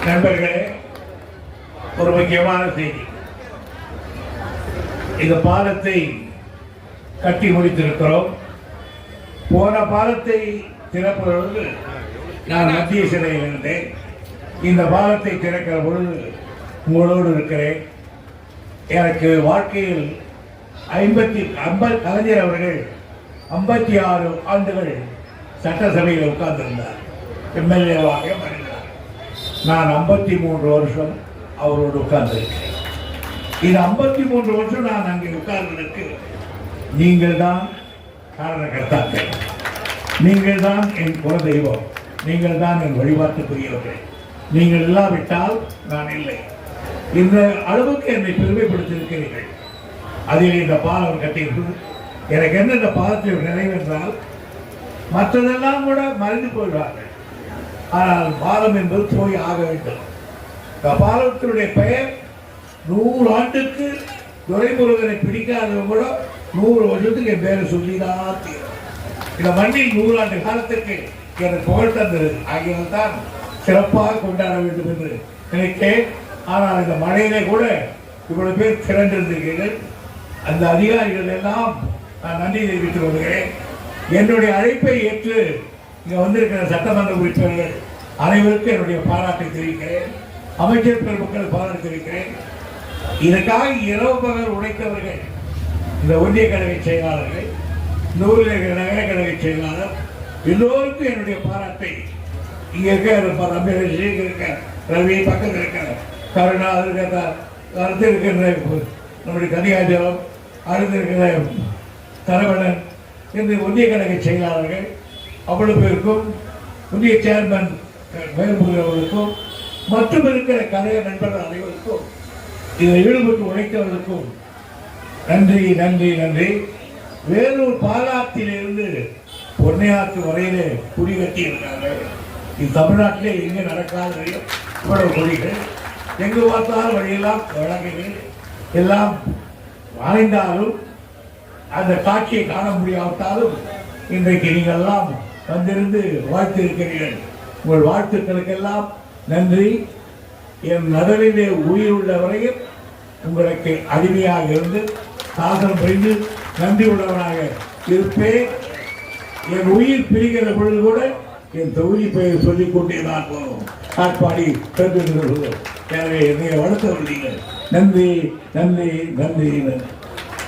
நண்பர்களே, ஒரு முக்கியமான செய்தி. இந்த பாலத்தை கட்டி முடித்திருக்கிறோம். போன பாலத்தை திறப்பதற்கு நான் மத்திய சிறையில் இருந்தேன். இந்த பாலத்தை திறக்கிற பொழுது உங்களோடு இருக்கிறேன். எனக்கு வாழ்க்கையில் கலைஞர் அவர்கள் 56 ஆண்டுகள் சட்டசபையில் உட்கார்ந்திருந்தார், எம்எல்ஏவாக மறைந்தார். நான் 53 வருஷம் அவரோடு உட்கார்ந்திருக்கிறேன். இது 53 வருஷம் நான் அங்கே உட்கார்ந்ததற்கு நீங்கள் தான் காரணகர்த்தாக்கள். நீங்கள் தான் என் குல தெய்வம். நீங்கள் தான் என் வழிபாட்டுக்குரியவர்கள். நீங்கள் இல்லாவிட்டால் நான் இல்லை. இந்த அளவுக்கு என்னை பெருமைப்படுத்தியிருக்கிறீர்கள். அதில் இந்த பாலம் கட்டியிருக்கிறது. எனக்கு என்ன, இந்த பாலத்தில் நிறைவென்றால் மற்றதெல்லாம் கூட மறைந்து போய்வார்கள். ஆனால் பாலம் என்பது போய் ஆக வேண்டும். இந்த பாலத்தினுடைய பெயர் 100 ஆண்டுக்கு துரைமுருகனை பிடிக்காதவங்க கூட 100 வருஷத்துக்கு என் பேரை சொல்லிதான் தீரும். இந்த மண்ணில் 100 ஆண்டு காலத்திற்கு எனக்கு புகழ் தந்தது ஆகியவர்கள் தான் சிறப்பாக கொண்டாட வேண்டும் என்று நினைத்தேன். ஆனால் இந்த மழையிலே கூட இவ்வளவு பேர் திரண்டிருந்தீர்கள். அந்த அதிகாரிகள் எல்லாம் நான் நன்றி தெரிவித்துக் கொள்கிறேன். என்னுடைய அழைப்பை ஏற்று இங்கே வந்திருக்கிற சட்டமன்ற உறுப்பினர்கள் அனைவருக்கும் என்னுடைய பாராட்டை தெரிவிக்கிறேன். அமைச்சர் பெருமக்கள் பாராட்டு தெரிவிக்கிறேன். இதற்காக இரவு பகல் உழைத்தவர்கள், இந்த ஒன்றிய கழக செயலாளர்கள், இந்த ஊரில் நகர கழக செயலாளர் எல்லோருக்கும் என்னுடைய பாராட்டை. இங்கே இருக்க ரமேஷ், இருக்க ரவி, பக்கத்தில் இருக்கிற கருணா, அடுத்து இருக்கிற நம்முடைய கனியாச்சலம், அடுத்து இருக்கிற தரவணன், இந்த ஒன்றிய கழக செயலாளர்கள் அவ்வளவு பேருக்கும், ஒன்றிய சேர்மன் மேல்முறையவர்களுக்கும், மற்றும் இருக்கிற கலைய நண்பர்கள் அனைவருக்கும், இதில் ஈடுபட்டு உழைத்தவர்களுக்கும் நன்றி நன்றி நன்றி. வேலூர் பாலாற்றிலிருந்து பொன்னையாற்று வரையிலே குடி கட்டி இருக்காங்க. இது தமிழ்நாட்டிலே எங்கே நடக்காத இவ்வளவு கொடிகள், எங்கு பார்த்தாலும் வழியெல்லாம் வழங்குகள் எல்லாம் வாழ்ந்தாலும் அந்த காட்சியை காண முடியாவிட்டாலும் இன்றைக்கு நீங்கள் எல்லாம் வந்திருந்து வாழ்த்து இருக்கிறீர்கள். உங்கள் வாழ்த்துக்களுக்கெல்லாம் நன்றி. என் நகரிலே உயிர் உள்ள வரையில் உங்களுக்கு அடிமையாக இருந்து சாசனம் புரிந்து நன்றி உள்ளவனாக இருப்பேன். என் உயிர் பிரிகிற பொழுது கூட என் தொகுதி பெயர் சொல்லிக் கொண்டே தான் போவோம். காட்பாடி பெற்று. எனவே என்னை வளர்த்தவர்கள் நீங்கள். நன்றி நன்றி நன்றி நன்றி.